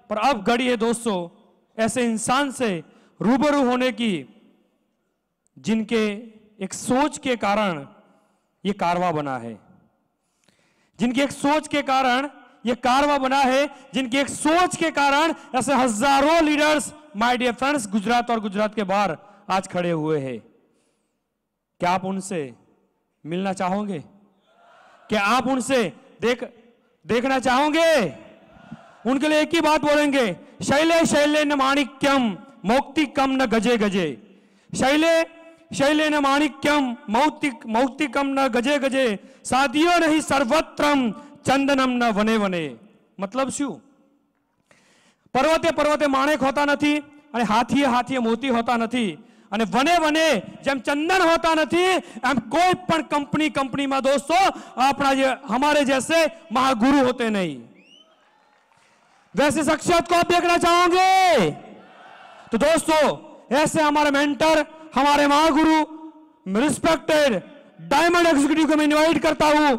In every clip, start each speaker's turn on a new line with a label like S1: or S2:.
S1: पर अब घड़ी है दोस्तों ऐसे इंसान से रूबरू होने की जिनके एक सोच के कारण ये कारवां बना है, जिनकी एक सोच के कारण ये कारवां बना है, जिनकी एक सोच के कारण ऐसे हजारों leaders my dear friends Gujarat और गुजरात के बाहर आज खड़े हुए हैं। क्या आप उनसे मिलना चाहोगे? क्या आप उनसे देखना चाहोगे? उनके लिए एक ही बात बोलेंगे, शैले शैले न माणिक्यम मौक्तिकम न गजे गजे। शैले शैले न माणिक्यम मौक्तिकम न गजे गजे सादियो नहीं सर्वत्रम चंदनम न वने वने। मतलब શું? પર્વતે પર્વતે માણેક હોતા નથી અને હાથીએ હાથીએ મોતી હોતા નથી અને વને વને જેમ ચંદન હોતા નથી એમ કોઈ પણ કંપનીમાં दोस्तों अपना हमारे जैसे महागुरु होते नहीं। वैसे शख्सियत को आप देखना चाहोगे? तो दोस्तों ऐसे हमारे मेंटर, हमारे महागुरु, रिस्पेक्टेड डायमंड एग्जीक्यूटिव को मैं इनवाइट करता हूं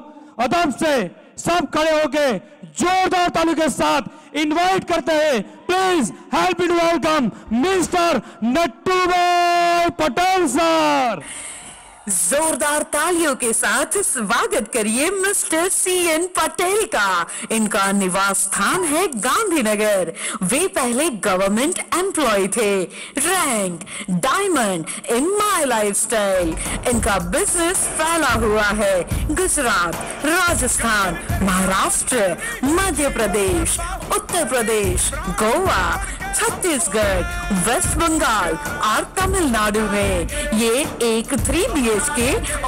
S1: अदब से सब खड़े होके जोरदार ताली के साथ इनवाइट करते हैं। Please help me to welcome Mister Nattubhai Patel sir.
S2: जोरदार तालियों के साथ स्वागत करिए मिस्टर CN पटेल का। इनका निवास स्थान है गांधीनगर। वे पहले गवर्नमेंट एम्प्लॉय थे। Rank diamond in my lifestyle. इनका बिजनेस फैला हुआ है गुजरात, राजस्थान, महाराष्ट्र, मध्य प्रदेश, उत्तर प्रदेश, गोवा, छत्तीसगढ़, वेस्ट बंगाल और तमिलनाडु में। ये एक 3 BHK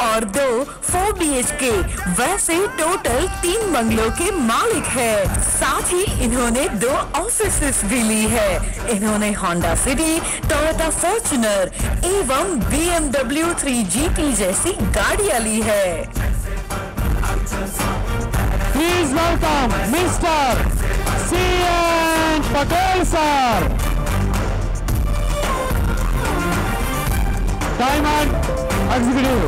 S2: और 2 4 BHK वैसे टोटल 3 बंगलों के मालिक है। साथ ही इन्होंने 2 ऑफिसेस भी ली है। इन्होंने होंडा सिटी, टोयोटा फॉर्च्यूनर एवं BMW 3GT जैसी गाड़ियां ली है।
S1: Please welcome mister CN Patel sir. Diamond executive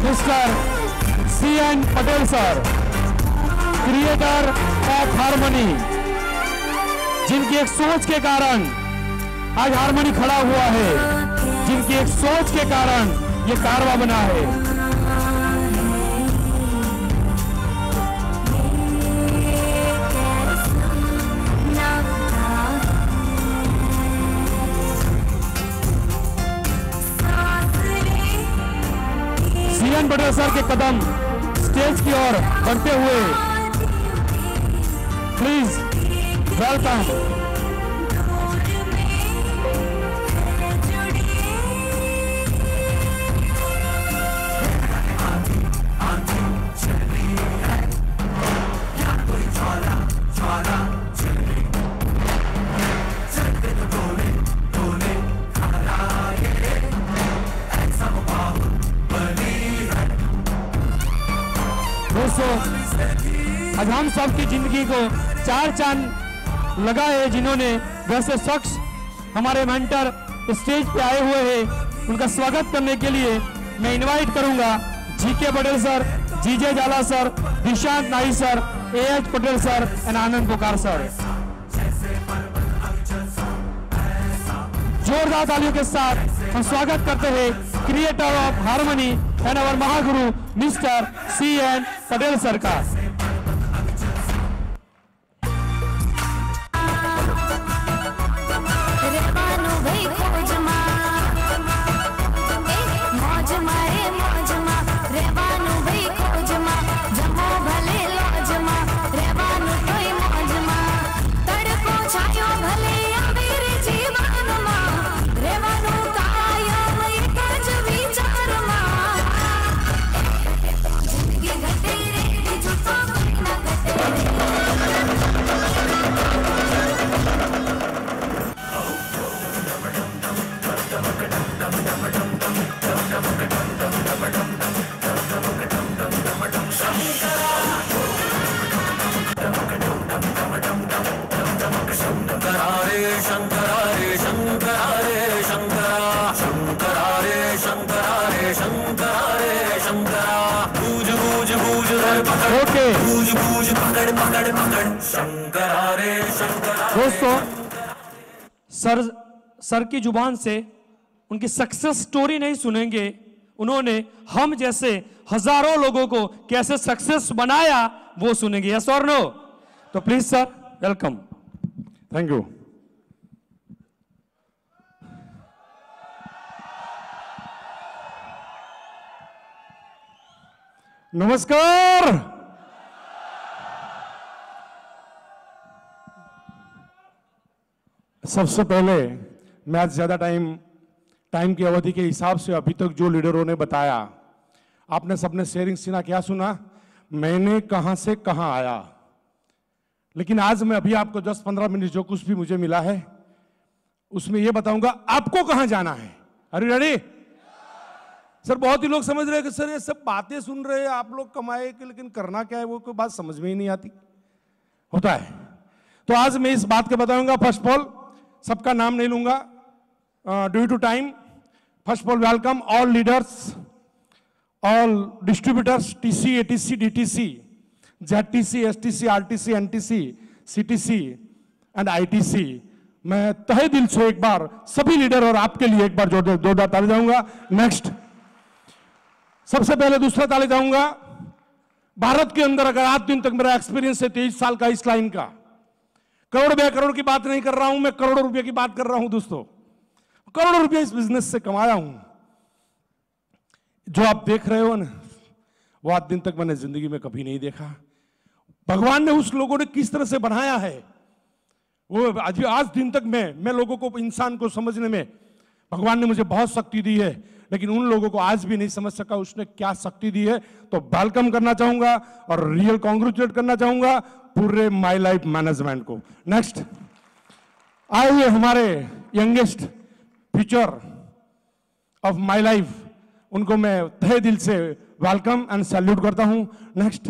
S1: mister CN Patel sir, creator of harmony, जिनकी एक सोच के कारण आज हार्मनी खड़ा हुआ है, जिनकी एक सोच के कारण ये कारवां बना है। CN पटेल सर के कदम स्टेज की ओर बढ़ते हुए प्लीज वेलकम। आज हम सबकी जिंदगी को 4 चांद लगा है। जिन्होंने वैसे शख्स हमारे मेंटर स्टेज पे आए हुए हैं, उनका स्वागत करने के लिए मैं इनवाइट करूंगा GK Patel sir, GJ Jala sir, Nishant Nai sir, AH Patel sir and Anand Pukar sir. जोरदार तालियों के साथ हम स्वागत करते हैं creator of harmony and our Mahaguru mister CN Patel sir का।
S3: जिंदगी घटे रे
S1: दोस्तों, सर की जुबान से उनकी सक्सेस स्टोरी नहीं सुनेंगे, उन्होंने हम जैसे हजारों लोगों को कैसे सक्सेस बनाया वो सुनेंगे। यस और नो? तो please sir, welcome.
S3: Thank you. नमस्कार। सबसे पहले मैं आज ज्यादा टाइम की अवधि के हिसाब से अभी तक जो लीडरों ने बताया, आपने सबने शेयरिंग सीना क्या सुना, मैंने कहां से कहां आया। लेकिन आज मैं अभी आपको 10-15 मिनट जो कुछ भी मुझे मिला है उसमें यह बताऊंगा आपको कहां जाना है। अरे रेडी? सर बहुत ही लोग समझ रहे हैं कि सर ये सब बातें सुन रहे हैं आप लोग कमाए के, लेकिन करना क्या है वो कोई बात समझ में ही नहीं आती होता है। तो आज मैं इस बात के बताऊंगा। फर्स्ट ऑफ ऑल, सबका नाम नहीं लूंगा due to time. First of all, welcome all leaders, all distributors, TC, ATC, DTC, ZTC, STC, RTC, NTC, CTC and ITC. मैं तहे दिल से एक बार सभी लीडर और आपके लिए एक बार जोरदार ताली जाऊंगा। नेक्स्ट, सबसे पहले दूसरा ताली जाऊंगा। भारत के अंदर अगर आज दिन तक मेरा एक्सपीरियंस है 23 साल का इस लाइन का, करोड़ बे करोड़ की बात नहीं कर रहा हूं मैं, करोड़ों रुपए की बात कर रहा हूं दोस्तों। करोड़ों रुपए इस बिजनेस से कमाया हूं। जो आप देख रहे हो ना, वो आज दिन तक मैंने जिंदगी में कभी नहीं देखा। भगवान ने उस लोगों ने किस तरह से बनाया है, वो आज दिन तक मैं लोगों को, इंसान को समझने में भगवान ने मुझे बहुत शक्ति दी है, लेकिन उन लोगों को आज भी नहीं समझ सका उसने क्या शक्ति दी है। तो वेलकम करना चाहूंगा और रियल कांग्रेचुलेट करना चाहूंगा पूरे माई लाइफ मैनेजमेंट को। नेक्स्ट, आए हुए हमारे youngest future of my life, उनको मैं तहे दिल से वेलकम एंड सैल्यूट करता हूं। नेक्स्ट,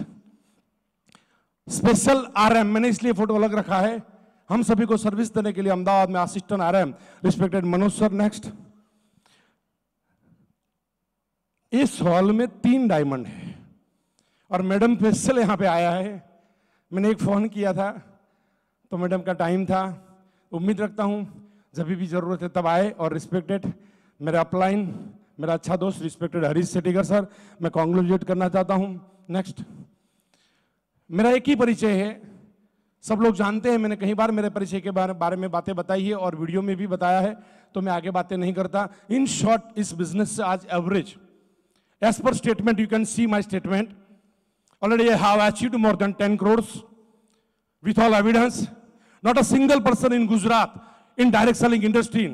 S3: स्पेशल आरएम, मैंने इसलिए फोटो अलग रखा है, हम सभी को सर्विस देने के लिए अहमदाबाद में assistant RM respected Manoj sir. Next, इस हॉल में 3 डायमंड है और मैडम स्पेशल यहां पे आया है। मैंने एक फोन किया था तो मैडम का टाइम था, उम्मीद रखता हूं जब भी जरूरत है तब आए। और रिस्पेक्टेड मेरा अपलाइन, मेरा अच्छा दोस्त रिस्पेक्टेड हरीश सेठीकर सर, मैं कांग्रेचुलेट करना चाहता हूं। नेक्स्ट, मेरा एक ही परिचय है, सब लोग जानते हैं, मैंने कई बार मेरे परिचय के बारे में बातें बताई है और वीडियो में भी बताया है, तो मैं आगे बातें नहीं करता। इन शॉर्ट, इस बिजनेस से आज average, as per statement, you can see my statement, already I have achieved more than 10 crores with all evidence. Not a single person in Gujarat in direct selling industry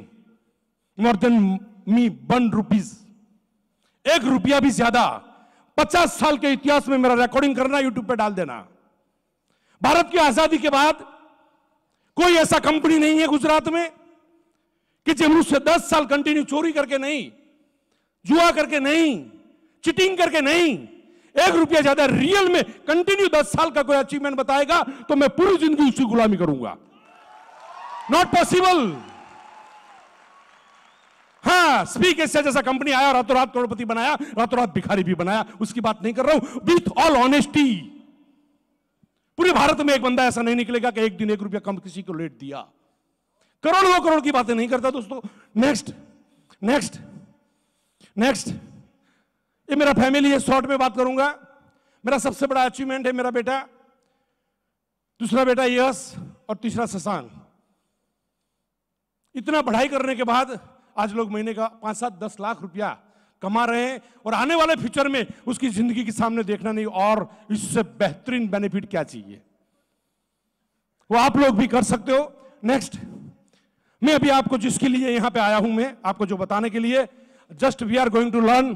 S3: more than me 1 rupees, 1 रुपया भी ज्यादा। 50 साल के इतिहास में मेरा recording करना, YouTube पे डाल देना। भारत की आजादी के बाद कोई ऐसा कंपनी नहीं है गुजरात में कि जो मुझसे 10 साल कंटिन्यू चोरी करके नहीं, जुआ करके नहीं, चिटिंग करके नहीं, 1 रुपया ज्यादा रियल में कंटिन्यू 10 साल का कोई अचीवमेंट बताएगा तो मैं पूरी जिंदगी उसकी गुलामी करूंगा। Not possible. हाँ, स्पीक एशिया जैसा कंपनी आया, रातों रात करोड़पति बनाया, रातों रात भिखारी भी बनाया, उसकी बात नहीं कर रहा हूं। विथ ऑल ऑनेस्टी, पूरे भारत में एक बंदा ऐसा नहीं निकलेगा कि एक दिन 1 रुपया कम किसी को लेट दिया। करोड़ करोड़ की बातें नहीं करता दोस्तों। नेक्स्ट नेक्स्ट नेक्स्ट, ये मेरा फैमिली है, शॉर्ट में बात करूंगा। मेरा सबसे बड़ा अचीवमेंट है मेरा बेटा, दूसरा बेटा यश और तीसरा शशांक। इतना पढ़ाई करने के बाद आज लोग महीने का 5-7-10 लाख रुपया कमा रहे हैं और आने वाले फ्यूचर में उसकी जिंदगी के सामने देखना नहीं, और इससे बेहतरीन बेनिफिट क्या चाहिए, वो आप लोग भी कर सकते हो। नेक्स्ट, मैं अभी आपको जिसके लिए यहां पे आया हूं, मैं आपको जो बताने के लिए, just we are going to learn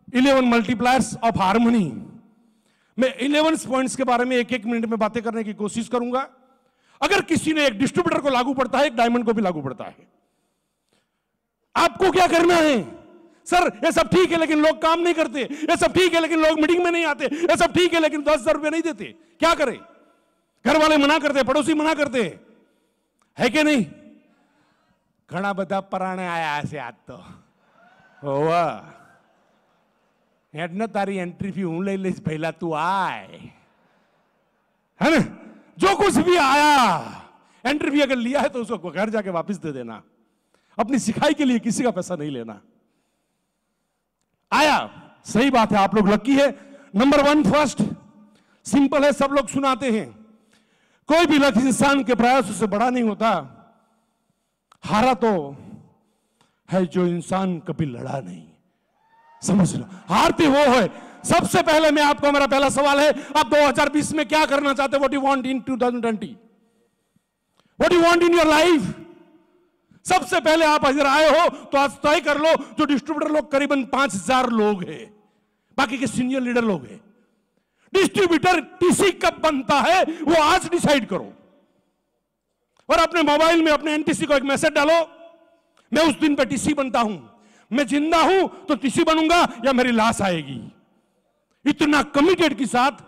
S3: 11 multipliers of harmony. मैं 11 पॉइंट्स के बारे में 1-1 मिनट में बातें करने की कोशिश करूंगा। अगर किसी ने एक डिस्ट्रीब्यूटर को लागू पड़ता है, एक डायमंड को भी लागू पड़ता है। आपको क्या करना है? सर ये सब ठीक है लेकिन लोग काम नहीं करते, ये सब ठीक है लेकिन लोग मीटिंग में नहीं आते, ये सब ठीक है लेकिन 10,000 रुपए नहीं देते, क्या करें? घर वाले मना करते, पड़ोसी मना करते, है कि नहीं? घना बधा पराणे आया ऐसे आज तो हेड न तारी एंट्री फी हूं ले लीस, पहला तू आए, है ना? जो कुछ भी आया एंट्री भी अगर लिया है तो उसको घर जाके वापस दे देना। अपनी सिखाई के लिए किसी का पैसा नहीं लेना। आया, सही बात है, आप लोग लकी है। नंबर 1 फर्स्ट, सिंपल है, सब लोग सुनाते हैं। कोई भी लक्ष्य इंसान के प्रयासों से बड़ा नहीं होता। हारा तो है जो इंसान कभी लड़ा नहीं। समझ लो, हारते वो है। सबसे पहले मैं आपको, मेरा पहला सवाल है, आप 2020 में क्या करना चाहते हो? What you want in 2020? What you want in your life? सबसे पहले आप इधर आए हो तो आज तय कर लो। जो डिस्ट्रीब्यूटर लोग करीबन 5000 लोग हैं, बाकी के सीनियर लीडर लोग हैं। डिस्ट्रीब्यूटर टीसी कब बनता है वो आज डिसाइड करो, और अपने मोबाइल में अपने एनटीसी को एक मैसेज डालो, मैं उस दिन पे टीसी बनता हूं। मैं जिंदा हूं तो टीसी बनूंगा या मेरी लाश आएगी। इतना कमिटेड के साथ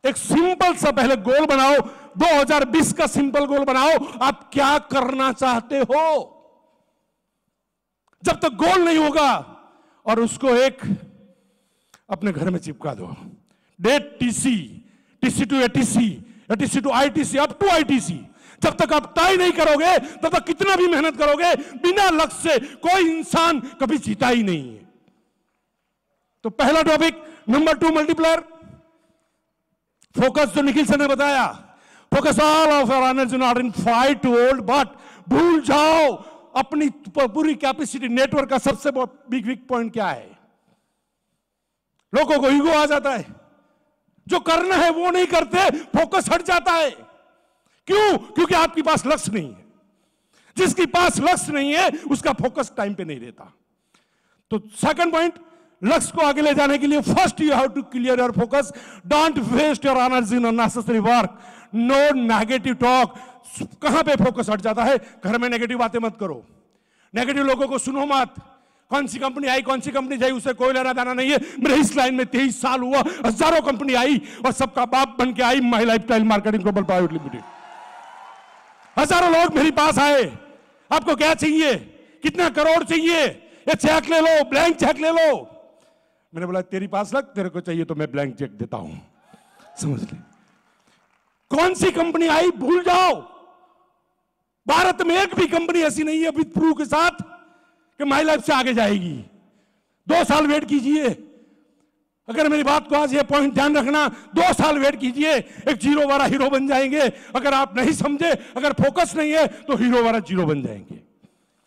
S3: एक सिंपल सा पहले गोल बनाओ। 2020 का सिंपल गोल बनाओ, आप क्या करना चाहते हो। जब तक गोल नहीं होगा, और उसको एक अपने घर में चिपका दो, डेट TC, TC to ATC, ATC to ITC, up to ITC. जब तक आप तय नहीं करोगे तब तक कितना भी मेहनत करोगे, बिना लक्ष्य से कोई इंसान कभी जीता ही नहीं है। तो पहला टॉपिक। नंबर 2 मल्टीप्लायर फोकस, जो निखिल सर ने बताया। Focus all of your energy not in fight to hold, but भूल जाओ अपनी पूरी कैपेसिटी। नेटवर्क का सबसे बिग वीक पॉइंट क्या है? लोगों को ईगो आ जाता है, जो करना है वो नहीं करते, फोकस हट जाता है। क्यों? क्योंकि आपके पास लक्ष्य नहीं है। जिसके पास लक्ष्य नहीं है उसका फोकस टाइम पे नहीं रहता। तो सेकंड पॉइंट, लक्ष्य को आगे ले जाने के लिए first you have to clear your focus. Don't waste your energy in unnecessary work, no negative talk. कहां पे फोकस हट जाता है? घर में नेगेटिव बातें मत करो, नेगेटिव लोगों को सुनो मत। कौन सी कंपनी आई, कौन सी कंपनी जाई, उससे कोई लेना देना नहीं है। मेरे इस लाइन में 23 साल हुआ, हजारों कंपनी आई और सबका बाप बन के आई My Lifestyle Marketing Global Private Limited. हजारों लोग मेरे पास आए, आपको क्या चाहिए, कितना करोड़ चाहिए, ये चेक ले लो, ब्लैंक चेक ले लो। मैंने बोला तेरी पास लग, तेरे को चाहिए तो मैं ब्लैंक चेक देता हूं। समझ ले, कौन सी कंपनी आई भूल जाओ। भारत में एक भी कंपनी ऐसी नहीं है विद प्रूफ के साथ कि माई लाइफ से आगे जाएगी। 2 साल वेट कीजिए। अगर मेरी बात को आज ये पॉइंट ध्यान रखना, 2 साल वेट कीजिए, एक जीरो वाला हीरो बन जाएंगे। अगर आप नहीं समझे, अगर फोकस नहीं है तो हीरो वाला जीरो बन जाएंगे,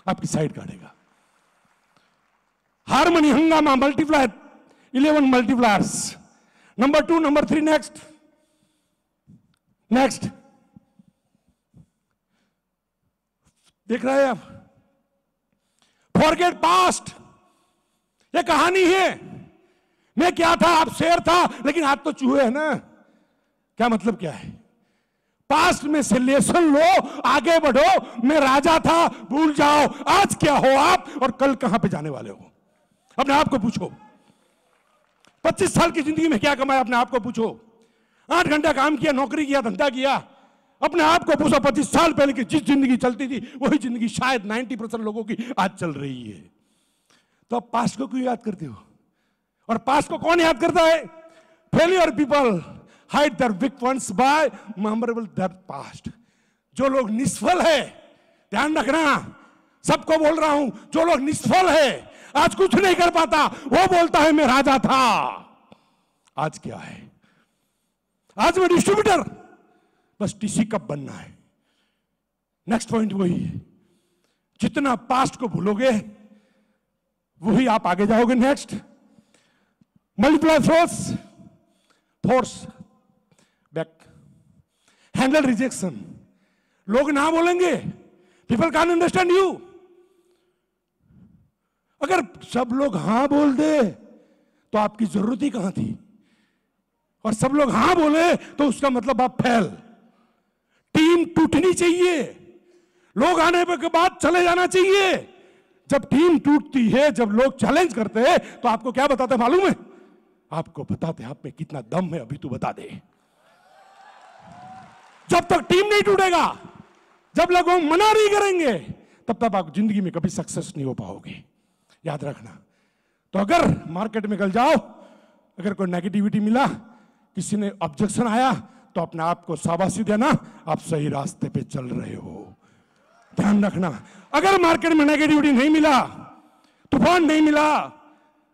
S3: आपकी साइड काटेगा। हारमोनी, हंगामा, multiplier, 11 multipliers. Number 2, number 3, next देख रहे हैं आप? Forget past. ये कहानी है, मैं क्या था, आप शेर था, लेकिन आज तो चूहे है ना। क्या मतलब क्या है? पास्ट में से लेसन लो, आगे बढ़ो। मैं राजा था, भूल जाओ आज क्या हो आप और कल कहां पे जाने वाले हो। अपने आप को पूछो, 25 साल की जिंदगी में क्या कमाया, अपने आप को पूछो। 8 घंटा काम किया, नौकरी किया, धंधा किया, अपने आप को पूछो 25 साल पहले की जिस जिंदगी चलती थी वही जिंदगी शायद 90% लोगों की आज चल रही है। तो आप पास्ट को क्यों याद करते हो? और पास्ट को कौन याद करता है? Failure people hide their weak points by memorable their past. जो लोग निष्फल है, ध्यान रखना, सबको बोल रहा हूं, जो लोग निष्फल है, आज कुछ नहीं कर पाता, वो बोलता है मैं राजा था। आज क्या है? आज मैं डिस्ट्रीब्यूटर, बस टीसी कब बनना है। नेक्स्ट पॉइंट वही है, जितना पास्ट को भूलोगे वही आप आगे जाओगे। Next, multiply force back, handle rejection. लोग ना बोलेंगे, पीपल कैन अंडरस्टैंड यू। अगर सब लोग हां बोल दे तो आपकी जरूरत ही कहां थी, और सब लोग हां बोले तो उसका मतलब आप फेल। टीम टूटनी चाहिए, लोग आने के बाद चले जाना चाहिए। जब टीम टूटती है, जब लोग चैलेंज करते हैं, तो आपको क्या बताते मालूम है? आपको बताते आप में कितना दम है, अभी तू बता दे। जब तक टीम नहीं टूटेगा, जब लोग मना नहीं करेंगे, तब तक आप जिंदगी में कभी सक्सेस नहीं हो पाओगे, याद रखना। तो अगर मार्केट में कल जाओ, अगर कोई नेगेटिविटी मिला, किसी ने ऑब्जेक्शन आया, तो अपने आप को शाबाशी देना, आप सही रास्ते पे चल रहे हो। ध्यान रखना, अगर मार्केट में नेगेटिविटी नहीं मिला, तूफान नहीं मिला,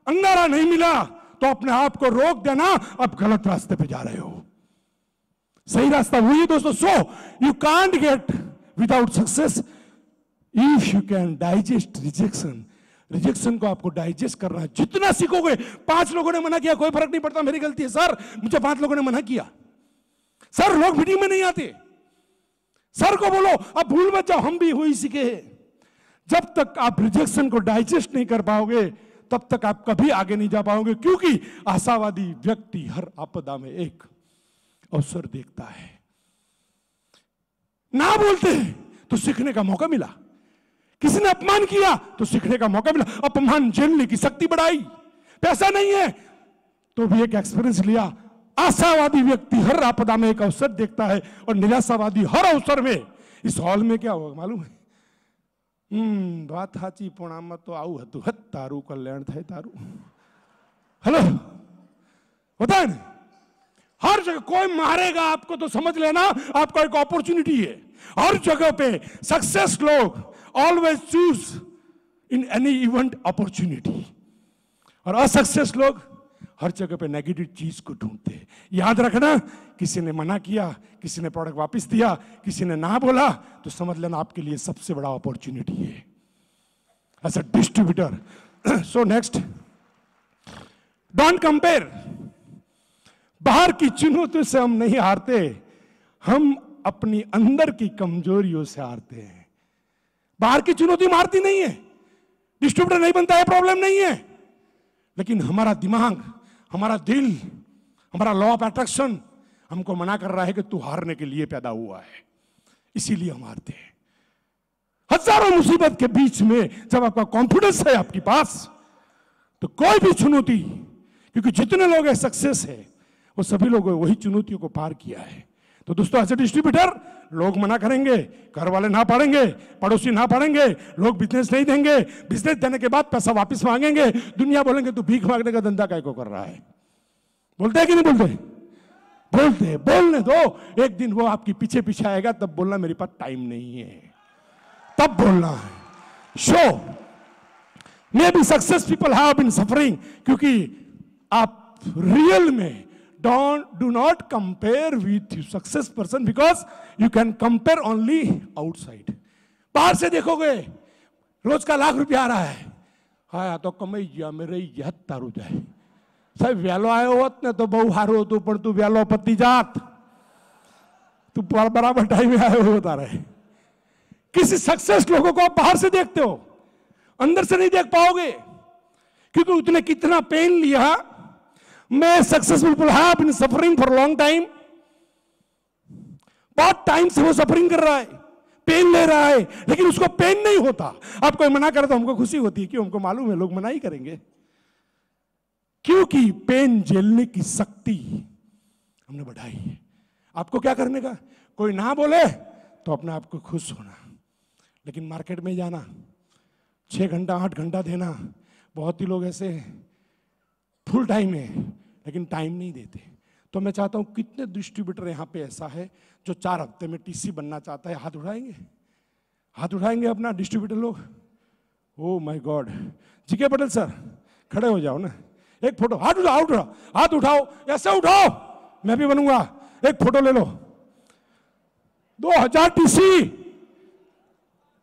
S3: अंगारा नहीं मिला, तो अपने आप को रोक देना, अब गलत रास्ते पे जा रहे हो। सही रास्ता वही दोस्तों। So you can't get without success if you can digest rejection. Rejection को आपको डाइजेस्ट करना है। जितना सीखोगे, 5 लोगों ने मना किया, कोई फर्क नहीं पड़ता, मेरी गलती है सर, मुझे 5 लोगों ने मना किया। सर लोग मीटिंग में नहीं आते, सर को बोलो अब भूल मत जाओ, हम भी वही सीखे हैं। जब तक आप रिजेक्शन को डाइजेस्ट नहीं कर पाओगे, तब तक आप कभी आगे नहीं जा पाओगे, क्योंकि आशावादी व्यक्ति हर आपदा में एक अवसर देखता है। ना बोलते तो सीखने का मौका मिला, किसी ने अपमान किया तो सीखने का मौका मिला, अपमान झेलने की शक्ति बढ़ाई। पैसा नहीं है तो भी एक एक्सपीरियंस लिया। आशावादी व्यक्ति हर आपदा में एक अवसर देखता है, और निराशावादी हर अवसर में। इस हॉल में क्या होगा मालूम है? बात साची पण आम तो आऊ हतु हत तारू कल्याण थाय तारू। हेलो, होता है ना? हर जगह कोई मारेगा आपको तो समझ लेना आपको एक अपॉर्चुनिटी है। हर जगह पे सक्सेस लोग always choose in any event opportunity, और असक्सेस लोग हर जगह पे नेगेटिव चीज को ढूंढते हैं। याद रखना, किसी ने मना किया, किसी ने प्रोडक्ट वापस दिया, किसी ने ना बोला, तो समझ लेना आपके लिए सबसे बड़ा अपॉर्चुनिटी है as a distributor. So next, don't compare. बाहर की चुनौतियों से हम नहीं हारते, हम अपनी अंदर की कमजोरियों से हारते हैं। बाहर की चुनौती मारती नहीं है, डिस्ट्रीब्यूटर नहीं बनता है, प्रॉब्लम नहीं है, लेकिन हमारा दिमाग, हमारा दिल, हमारा लॉ ऑफ अट्रैक्शन हमको मना कर रहा है कि तू हारने के लिए पैदा हुआ है, इसीलिए हम हारते हैं। हजारों मुसीबत के बीच में जब आपका कॉन्फिडेंस है आपके पास, तो कोई भी चुनौती, क्योंकि जितने लोग हैं सक्सेस है, वो सभी लोगों ने वही चुनौतियों को पार किया है। तो दोस्तों, एज ए डिस्ट्रीब्यूटर लोग मना करेंगे, घर वाले ना पढ़ेंगे, पड़ोसी ना पढ़ेंगे, लोग बिजनेस नहीं देंगे, बिजनेस देने के बाद पैसा वापस मांगेंगे, दुनिया बोलेंगे तू भीख मांगने का धंधा काय को कर रहा है। बोलते हैं कि नहीं बोलते? बोलते, बोलने दो। एक दिन वो आपके पीछे पीछे आएगा, तब बोलना मेरे पास टाइम नहीं है, तब बोलना है। So maybe success people have been suffering, क्योंकि आप रियल में do not compare with you success person, because you can compare only outside. बाहर से देखोगे रोज का लाख रुपया आ रहा है, हाँ तो कमाई गया मेरे यह तारू जाए साहब, व्यालो आयो होत ने तो बहु हारो होतो, पर तू व्यालो पति जात, तू बराबर टाइम में आयो होता रहे। किसी सक्सेस लोगों को आप बाहर से देखते हो, अंदर से नहीं देख पाओगे, क्योंकि उसने कितना पेन लिया। मैं successful people have been suffering for long time, बहुत टाइम से वो सफरिंग कर रहा है, पेन ले रहा है, लेकिन उसको पेन नहीं होता। आप कोई मना करे तो हमको खुशी होती है, क्यों? हमको मालूम है लोग मना ही करेंगे, क्योंकि पेन झेलने की शक्ति हमने बढ़ाई है। आपको क्या करने का? कोई ना बोले तो अपने आप को खुश होना, लेकिन मार्केट में जाना, 6 घंटा 8 घंटा देना। बहुत ही लोग ऐसे फुल टाइम है लेकिन टाइम नहीं देते। तो मैं चाहता हूं, कितने डिस्ट्रीब्यूटर यहां पे ऐसा है जो 4 हफ्ते में टीसी बनना चाहता है? हाथ उठाएंगे, हाथ उठाएंगे अपना डिस्ट्रीब्यूटर लोग। Oh my God, GK Patel sir खड़े हो जाओ ना, एक फोटो। हाथ उठाओ, उठाओ, हाथ उठाओ, ऐसे उठाओ, मैं भी बनूंगा। एक फोटो ले लो। 2000 टीसी।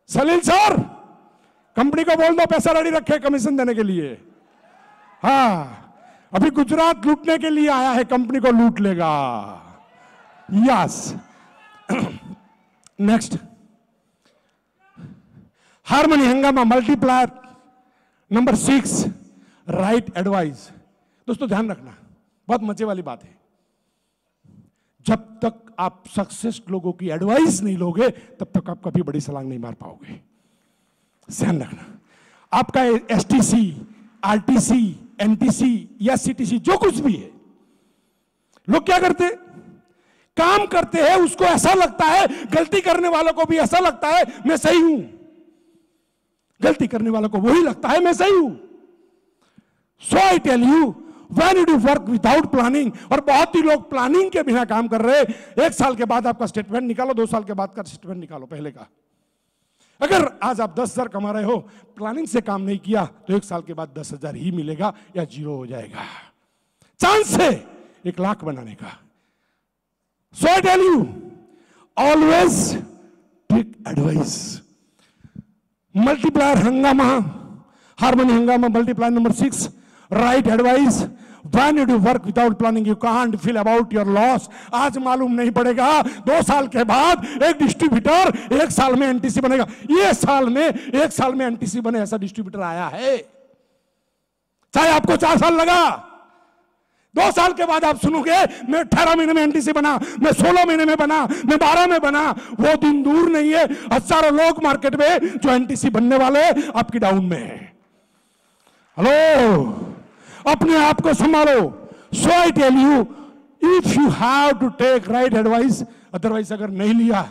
S3: सलील सर कंपनी को बोल दो पैसा रेडी रखे कमीशन देने के लिए। हाँ, अभी गुजरात लूटने के लिए आया है, कंपनी को लूट लेगा। यस। नेक्स्ट, हार्मनी हंगामा मल्टीप्लायर। Number 6, right advice. दोस्तों ध्यान रखना, बहुत मजे वाली बात है, जब तक आप सक्सेस लोगों की एडवाइस नहीं लोगे तब तक आप कभी बड़ी छलांग नहीं मार पाओगे। ध्यान रखना, आपका एसटीसी, आरटीसी, एनटीसी या सीटीसी जो कुछ भी है, लोग क्या करते? काम करते हैं, उसको ऐसा लगता है, गलती करने वालों को भी ऐसा लगता है मैं सही हूं, गलती करने वालों को वही लगता है मैं सही हूं। So I tell you, when you work without planning, और बहुत ही लोग प्लानिंग के बिना काम कर रहे हैं। 1 साल के बाद आपका स्टेटमेंट निकालो, 2 साल के बाद का स्टेटमेंट निकालो पहले का। अगर आज आप 10,000 कमा रहे हो, प्लानिंग से काम नहीं किया, तो 1 साल के बाद 10,000 ही मिलेगा या 0 हो जाएगा। चांस है 1 लाख बनाने का। So I tell you, always take advice. Multiplier हंगामा, हार्मनी हंगामा multiplier number 6, right advice. When you do work without planning, you can't feel about your loss. आज मालूम नहीं पड़ेगा, 2 साल के बाद एक डिस्ट्रीब्यूटर 1 साल में एनटीसी बनेगा। ये साल में 1 साल में एनटीसी बने ऐसा डिस्ट्रीब्यूटर आया है, चाहे आपको 4 साल लगा। 2 साल के बाद आप सुनोगे मैं 18 महीने में एनटीसी बना, मैं 16 महीने में बना, मैं 12 में बना। वो दिन दूर नहीं है। हजारों लोग मार्केट में जो एनटीसी बनने वाले आपकी डाउन में है। हेलो, अपने आप को संभालो। So I tell you, if you have to take right advice, otherwise अगर नहीं लिया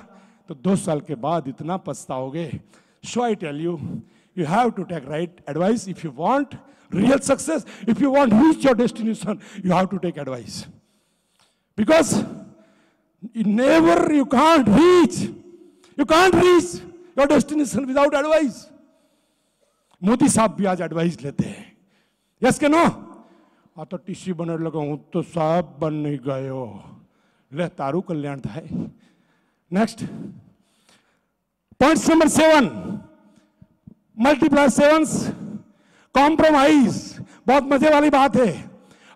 S3: तो 2 साल के बाद इतना पछताओगे। So I tell you, you have to take right advice if you want real success. If you want to reach your destination, you have to take advice, because you can't reach your destination without advice. Modi साहब भी आज advice लेते हैं, yes के no? तो TC बने लगा हूं तो साहब बन नहीं गए हो, ले तारू कल्याण था। Next point number 7, multiply 7, compromise. बहुत मजे वाली बात है।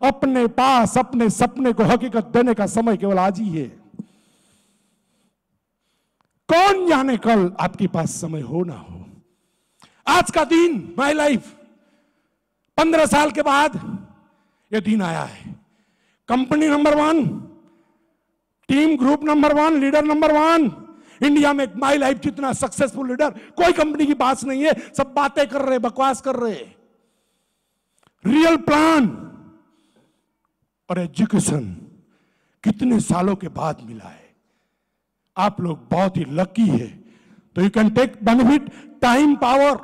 S3: अपने पास अपने सपने को हकीकत देने का समय केवल आज ही है। कौन जाने कल आपके पास समय हो ना हो। आज का दिन, माय लाइफ, 15 साल के बाद यह दिन आया है। Company number 1, team group number 1, leader number 1। India में माय लाइफ जितना सक्सेसफुल लीडर कोई कंपनी की पास नहीं है। सब बातें कर रहे, बकवास कर रहे। रियल प्लान और एजुकेशन कितने सालों के बाद मिला है। आप लोग बहुत ही लकी है, तो you can take benefit. Time power,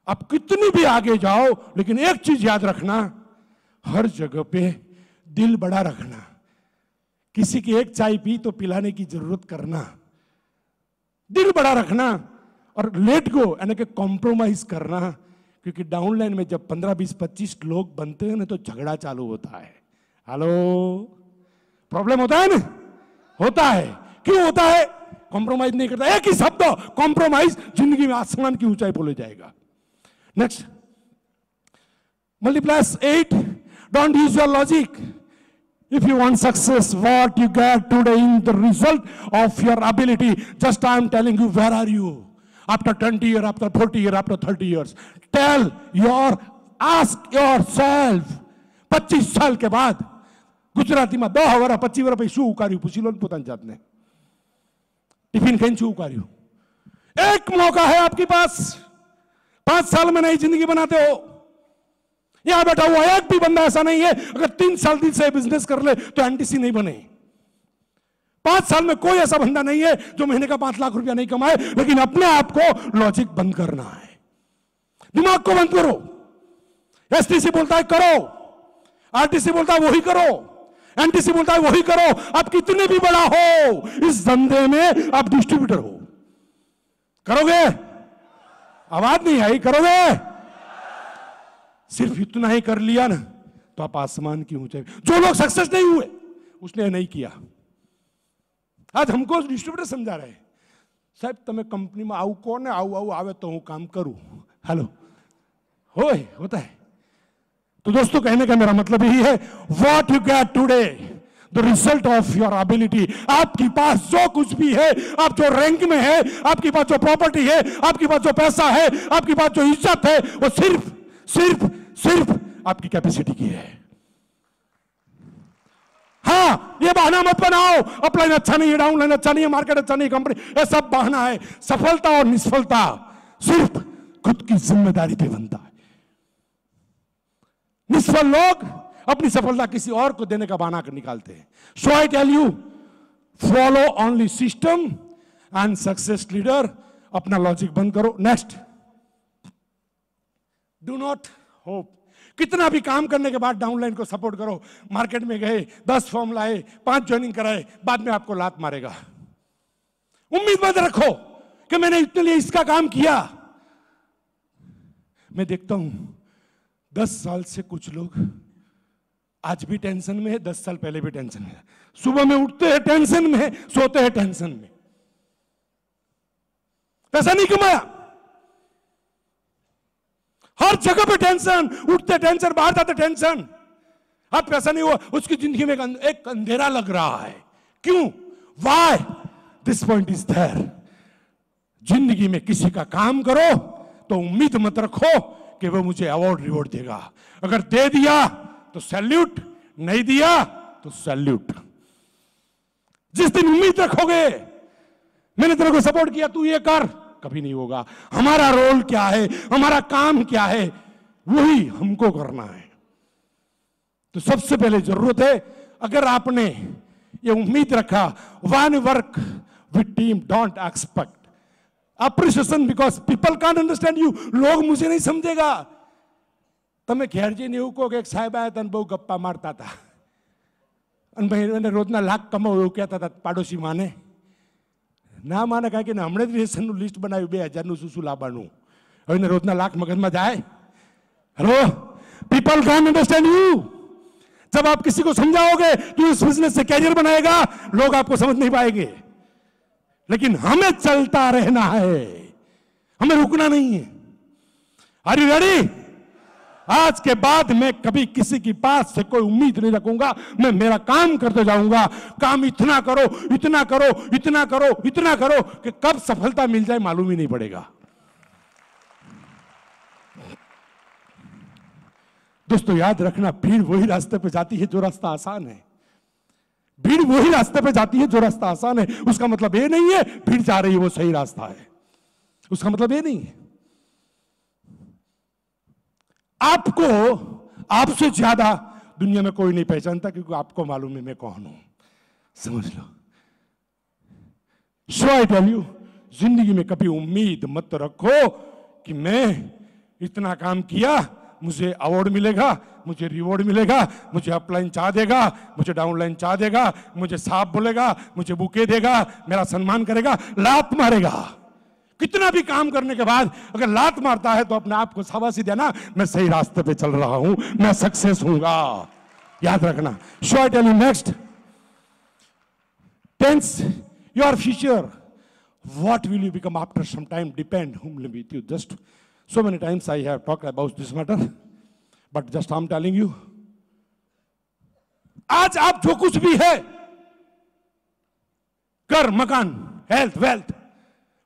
S3: आप कितनी भी आगे जाओ, लेकिन एक चीज याद रखना, हर जगह पे दिल बड़ा रखना। किसी की एक चाय पी तो पिलाने की जरूरत करना, दिल बड़ा रखना। और लेट गो यानी कि कॉम्प्रोमाइज करना, क्योंकि डाउनलाइन में जब 15, 20, 25 लोग बनते हैं ना, तो झगड़ा चालू होता है। हेलो, प्रॉब्लम होता है ना? होता है। क्यों होता है? कॉम्प्रोमाइज नहीं करता। एक ही शब्द कॉम्प्रोमाइज जिंदगी में आसमान की ऊंचाई पर ले जाएगा। Next, multiplier 8, don't use your logic. If you want success, what you get today in the result of your ability. Just I am telling you, where are you? After 20 years, after 40 years, after 30 years. Ask yourself. 25 साल के बाद गुजराती में 2 વર્ષ 25 વર્ષ પછી શું ઉકાર્યું પૂછી લો ને પોતાની જાતને। ટિફિન ખાઈને શું ઉકાર્યું? एक मौका है आपके पास। 5 साल में नई जिंदगी बनाते हो। यहां बैठा हुआ एक भी बंदा ऐसा नहीं है अगर 3 साल दिन से बिजनेस कर ले तो एनटीसी नहीं बने। 5 साल में कोई ऐसा बंदा नहीं है जो महीने का 5 लाख रुपया नहीं कमाए, लेकिन अपने आप को लॉजिक बंद करना है। दिमाग को बंद करो। एसटीसी बोलता है करो, आरटीसी बोलता है वही करो, एनटीसी बोलता है वही करो। आप कितने भी बड़ा हो इस धंधे में, आप डिस्ट्रीब्यूटर हो। करोगे? आवाज नहीं आई, करोगे? सिर्फ इतना ही कर लिया ना तो आप आसमान की ऊंचाई। जो लोग सक्सेस नहीं हुए उसने नहीं किया। आज हमको डिस्ट्रीब्यूटर समझा रहे, साहब तमें कंपनी में आऊ कौन है, आऊ आवे तो हूं काम करूं। हेलो, होता है। तो दोस्तों, कहने का मेरा मतलब यही है, what you get today, the result of your ability. आपके पास जो कुछ भी है, आप जो रैंक में है, आपके पास जो प्रॉपर्टी है, आपके पास जो पैसा है, आपके पास जो इज्जत है, वो सिर्फ आपकी कैपेसिटी की है। हाँ, ये बहाना मत बनाओ, अपलाइन अच्छा नहीं है, डाउनलाइन अच्छा नहीं है, मार्केट अच्छा नहीं है, कंपनी, ये सब बहाना है। सफलता और निष्फलता सिर्फ खुद की जिम्मेदारी पे बनता है। निष्फल लोग अपनी सफलता किसी और को देने का बहाना निकालते हैं। So I tell you, follow only system and success leader. अपना लॉजिक बंद करो। Next, do not hope. कितना भी काम करने के बाद डाउनलाइन को सपोर्ट करो, मार्केट में गए 10 फॉर्म लाए, 5 ज्वाइनिंग कराए, बाद में आपको लात मारेगा। उम्मीद मत रखो कि मैंने इतने लिए इसका काम किया। मैं देखता हूं 10 साल से कुछ लोग आज भी टेंशन में है, 10 साल पहले भी टेंशन में है। सुबह में उठते हैं टेंशन में, सोते हैं टेंशन में। पैसा नहीं कमाया, हर जगह पे टेंशन, उठते टेंशन, बाहर जाते टेंशन। अब पैसा नहीं हुआ, उसकी जिंदगी में एक अंधेरा लग रहा है। क्यों? Why? This point is there. जिंदगी में किसी का काम करो तो उम्मीद मत रखो कि वो मुझे अवार्ड रिवॉर्ड देगा। अगर दे दिया तो सैल्यूट, नहीं दिया तो सैल्यूट। जिस दिन उम्मीद रखोगे मैंने तेरे को सपोर्ट किया, तू ये कर, कभी नहीं होगा। हमारा रोल क्या है, हमारा काम क्या है, वही हमको करना है। तो सबसे पहले जरूरत है, अगर आपने ये उम्मीद रखा, one work with team, don't expect appreciation because people can't understand you. लोग मुझे नहीं समझेगा। તમે ઘેરજી ને એવું કહો કે એક સાહેબ આવ્યા હતા ને બહુ ગપ્પા મારતા હતા અને ભાઈ એને રોજના લાખ કમાવો એવું કહેતા હતા પાડોશી માને ના માને, કારણ કે હમણાં જ રેશનનું લિસ્ટ બનાવ્યું 2000નું શું શું લાવવાનું, હવે એને રોજના લાખ મગજમાં જાય। Hello, people can understand you. जब आप किसी को समझाओगे तो इस बिजनेस से कैरियर बनाएगा, लोग आपको समझ नहीं पाएंगे। लेकिन हमें चलता रहना है, हमें रुकना नहीं है। Are you ready? आज के बाद मैं कभी किसी की पास से कोई उम्मीद नहीं रखूंगा। मैं मेरा काम करते जाऊंगा। काम इतना करो, इतना करो, इतना करो, इतना करो कि कब सफलता मिल जाए मालूम ही नहीं पड़ेगा। दोस्तों याद रखना, भीड़ वही रास्ते पे जाती है जो रास्ता आसान है। भीड़ वही रास्ते पे जाती है जो रास्ता आसान है। उसका मतलब ये नहीं है भीड़ जा रही है वो सही रास्ता है, उसका मतलब ये नहीं है। आपको आपसे ज्यादा दुनिया में कोई नहीं पहचानता, क्योंकि आपको मालूम है मैं कौन हूं। समझ लो। सो आई टेल यू, जिंदगी में कभी उम्मीद मत रखो कि मैं इतना काम किया मुझे अवार्ड मिलेगा, मुझे रिवॉर्ड मिलेगा, मुझे अपलाइन चाह देगा, मुझे डाउनलाइन चाह देगा, मुझे साहब बोलेगा, मुझे बुके देगा, मेरा सम्मान करेगा। लात मारेगा। कितना भी काम करने के बाद अगर लात मारता है तो अपने आप को शाबाशी देना, मैं सही रास्ते पे चल रहा हूं, मैं सक्सेस हूंगा। याद रखना। So I tell you next, tense your future, what will you become after some time depend whom with you. Just so many times I have talked about this matter, but just I'm telling you, आज आप जो कुछ भी है, घर, मकान, health, wealth,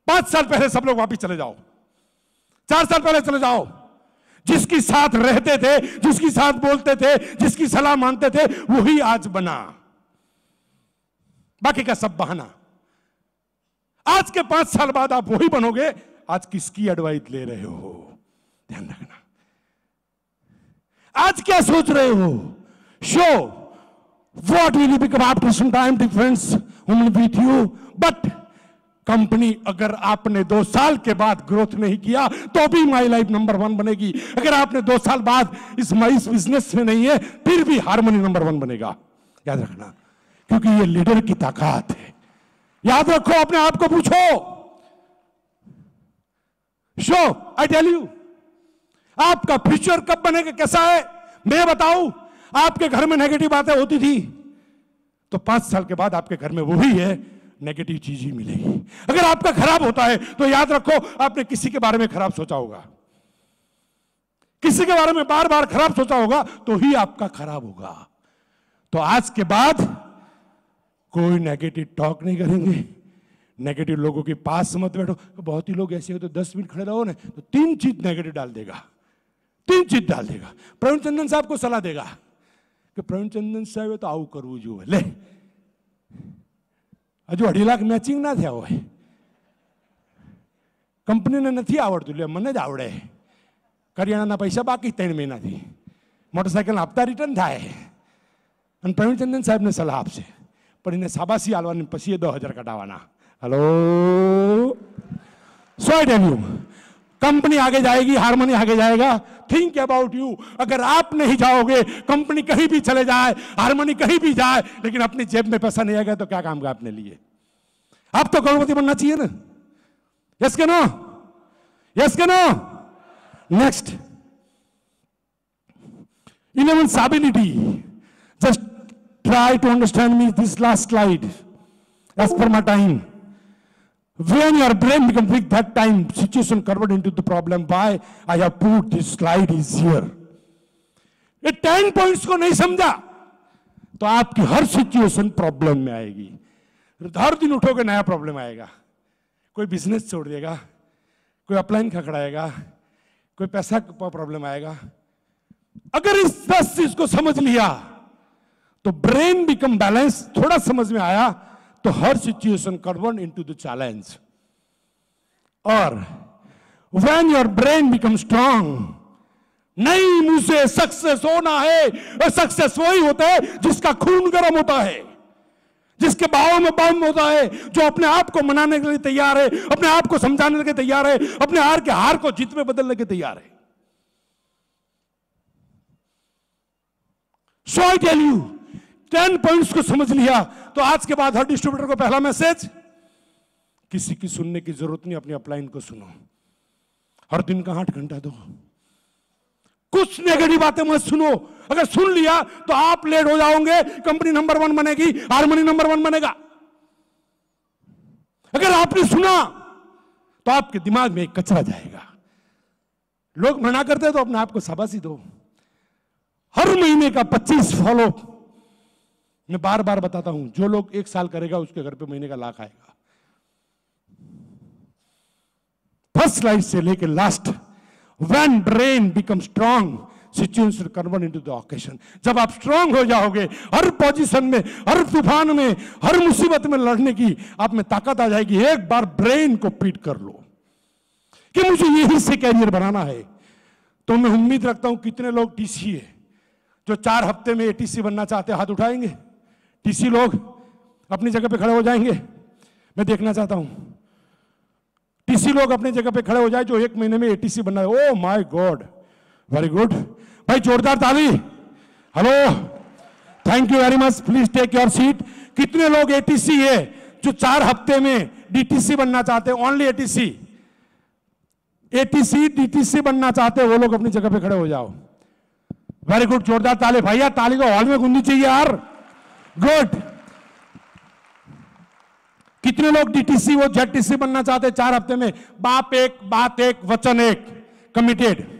S3: 5 साल पहले सब लोग वापिस चले जाओ, 4 साल पहले चले जाओ। जिसकी साथ रहते थे, जिसकी साथ बोलते थे, जिसकी सलाह मानते थे, वही आज बना, बाकी का सब बहाना। आज के 5 साल बाद आप वही बनोगे। आज किसकी एडवाइस ले रहे हो, ध्यान रखना। आज क्या सोच रहे हो? So what will you become after some time difference whom with you. But company अगर आपने 2 साल के बाद ग्रोथ नहीं किया तो भी माई लाइफ नंबर 1 बनेगी। अगर आपने 2 साल बाद इस बिजनेस में नहीं है फिर भी हार्मनी नंबर 1 बनेगा। याद रखना, क्योंकि ये लीडर की ताकत है। याद रखो, अपने आप को पूछो। शो आई टेल यू, आपका फ्यूचर कब बनेगा, कैसा है मैं बताऊं। आपके घर में नेगेटिव बातें होती थी तो 5 साल के बाद आपके घर में वही है, नेगेटिव चीज ही मिलेगी। अगर आपका खराब होता है तो याद रखो आपने किसी के बारे में खराब सोचा होगा, किसी के बारे में बार बार खराब सोचा होगा तो ही आपका खराब होगा। तो आज के बाद कोई नेगेटिव टॉक नहीं करेंगे, नेगेटिव लोगों के पास मत बैठो। बहुत ही लोग ऐसे होते 10 मिनट खड़े रहो ना तो 3 चीज नेगेटिव डाल देगा, 3 चीज डाल देगा। प्रवीण चंदन साहब को सलाह देगा कि प्रवीण चंदन साहब तो आऊ करवू जो ले, हजू 2.5 लाख मैचिंग ना थया होय, कंपनीने નથી આવડતું એટલે મને જ આવડે। કરિયાણાના પૈસા બાકી 3 મહિનાથી, મોટરસાઇકલના હપ્તા રિટર્ન થાય અને પ્રવીણ ચંદન સાહેબને સલાહ આપશે, પણ એને શાબાશી આલવાની પછી 10,000 કઢાવવાના। Hello, so I tell you, company आगे जाएगी, हार्मनी आगे जाएगा। Think about you. अगर आप नहीं जाओगे, कंपनी कहीं भी चले जाए, हार्मनी कहीं भी जाए, लेकिन अपनी जेब में पैसा नहीं आएगा तो क्या काम का अपने लिए? आप तो करोड़पति बनना चाहिए ना। यस के नो? यस के no? Next, 11th ability. Just try to understand me this last slide as per my time. When your brain becomes weak, that time situation converted into the problem. Why I have put this slide is here. ये 10 points को नहीं समझा तो आपकी हर situation problem में आएगी। हर दिन उठोगे नया प्रॉब्लम आएगा। कोई बिजनेस छोड़ देगा, कोई अपलाइन खड़ाएगा, कोई पैसा का प्रॉब्लम आएगा। अगर इस 10 चीज को समझ लिया तो ब्रेन बिकम बैलेंस, थोड़ा समझ में आया तो हर situation convert into the challenge. और when your brain become strong, नहीं मुझे सक्सेस होना है, और सक्सेस वही होता है जिसका खून गर्म होता है, जिसके बाहों में बम होता है, जो अपने आप को मनाने के लिए तैयार है, अपने आप को समझाने के लिए तैयार है, अपने हार को जीत में बदलने के तैयार है। सो आई टेल यू, 10 पॉइंट्स को समझ लिया तो आज के बाद हर डिस्ट्रीब्यूटर को पहला मैसेज, किसी की सुनने की जरूरत नहीं, अपनी अपलाइन को सुनो। हर दिन का 8 घंटा दो, कुछ नेगेटिव बातें मत सुनो। अगर सुन लिया तो आप लेट हो जाओगे, कंपनी नंबर 1 बनेगी, हार्मनी नंबर 1 बनेगा। अगर आपने सुना तो आपके दिमाग में एक कचरा जाएगा। लोग मना करते तो अपने आप को शाबाशी दो। हर महीने का 25 फॉलो, मैं बार बार बताता हूं, जो लोग 1 साल करेगा उसके घर पे महीने का लाख आएगा। फर्स्ट स्लाइड से लेके last, when brain become strong, situation convert into the occasion. जब आप स्ट्रांग हो जाओगे, हर पोजीशन में, हर तूफान में, हर मुसीबत में लड़ने की आप में ताकत आ जाएगी। एक बार ब्रेन को पीट कर लो कि मुझे यही से कैरियर बनाना है। तो मैं उम्मीद रखता हूं कितने लोग टीसी है जो 4 हफ्ते में एटीसी बनना चाहते हैं, हाथ उठाएंगे। टीसी लोग अपनी जगह पे खड़े हो जाएंगे, मैं देखना चाहता हूं। टीसी लोग अपनी जगह पे खड़े हो जाए जो 1 महीने में एटीसी बनना है। Oh my god, very good भाई, जोरदार ताली। Hello, thank you very much, please take your seat. कितने लोग एटीसी है जो 4 हफ्ते में डीटीसी बनना चाहते हैं? ओनली एटीसी, एटीसी डीटीसी बनना चाहते हैं वो लोग अपनी जगह पे खड़े हो जाओ। वेरी गुड, जोरदार ताली भैया, ताली को हॉल में गूंजनी चाहिए यार। गुड। कितने लोग डीटीसी वो जेडटीसी बनना चाहते हैं 4 हफ्ते में? बाप एक, बात एक, वचन एक, कमिटेड।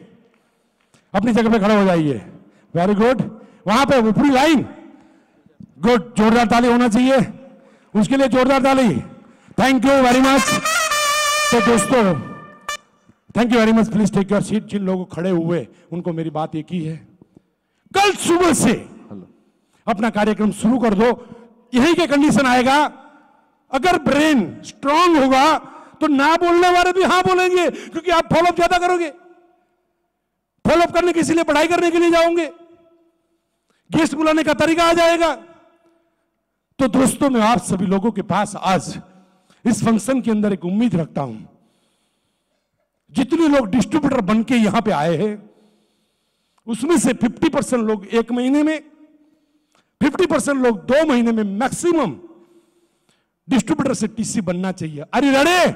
S3: अपनी जगह पे खड़े हो जाइए। वेरी गुड, वहां पे ऊपरी लाइन। गुड, जोरदार ताली होना चाहिए उसके लिए, जोरदार ताली। Thank you very much. तो दोस्तों, thank you very much, please take your seat. जिन लोगों खड़े हुए उनको मेरी बात एक ही है, कल सुबह से अपना कार्यक्रम शुरू कर दो। यही के कंडीशन आएगा, अगर ब्रेन स्ट्रांग होगा तो ना बोलने वाले भी हां बोलेंगे, क्योंकि आप फॉलोअप ज्यादा करोगे। फॉलोअप करने के लिए पढ़ाई करने के लिए जाओगे, गेस्ट बुलाने का तरीका आ जाएगा। तो दोस्तों, मैं आप सभी लोगों के पास आज इस फंक्शन के अंदर एक उम्मीद रखता हूं। जितने लोग डिस्ट्रीब्यूटर बन के यहां पे आए हैं उसमें से 50% लोग 1 महीने में, 50% लोग 2 महीने में मैक्सिमम डिस्ट्रीब्यूटर से टीसी बनना चाहिए। Are you ready?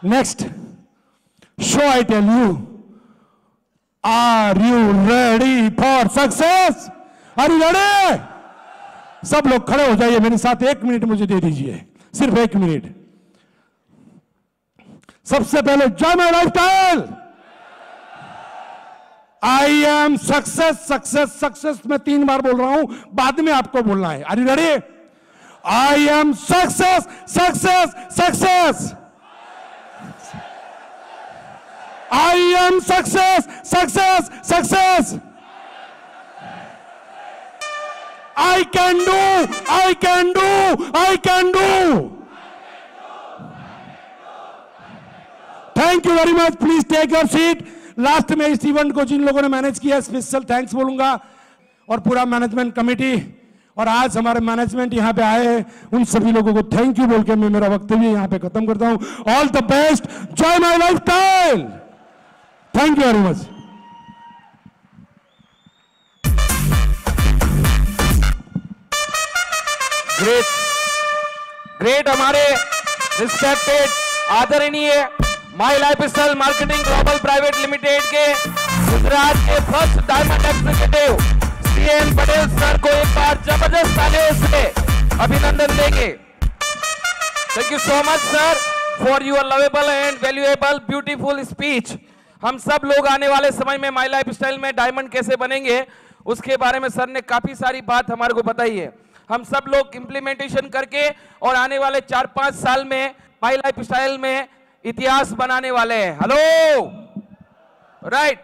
S3: Next so I tell you, are you ready for success? Are you ready? सब लोग खड़े हो जाइए मेरे साथ। 1 मिनट मुझे दे दीजिए, सिर्फ 1 मिनट। सबसे पहले जय My lifestyle. I am success, success, success मैं 3 बार बोल रहा हूं, बाद में आपको बोलना है। Are you ready? I am success, success, success. I am success, success, success. I can do, I can do, I can do. Thank you very much, please take your seat. Last में इस event को जिन लोगों ने manage किया special thanks बोलूंगा, और पूरा management committee, और आज हमारे मैनेजमेंट यहां पे आए हैं, उन सभी लोगों को थैंक यू बोल के मैं मेरा वक्तव्य यहां पे खत्म करता हूं। ऑल द बेस्ट, जय My Lifestyle. Thank you very much.
S4: Great हमारे रिस्पेक्टेड आदरणीय My Lifestyle Marketing Global Private Limited के गुजरात के first diamond executive CN Patel sir को एक बार जबरदस्त तालियों से अभिनंदन देंगे। Thank you so much sir for your lovable and valuable beautiful speech. हम सब लोग आने वाले समय में माई लाइफस्टाइल में डायमंड कैसे बनेंगे उसके बारे में सर ने काफी सारी बात हमारे को बताई है। हम सब लोग इंप्लीमेंटेशन करके और आने वाले 4-5 साल में माई लाइफस्टाइल में इतिहास बनाने वाले हैं। Hello right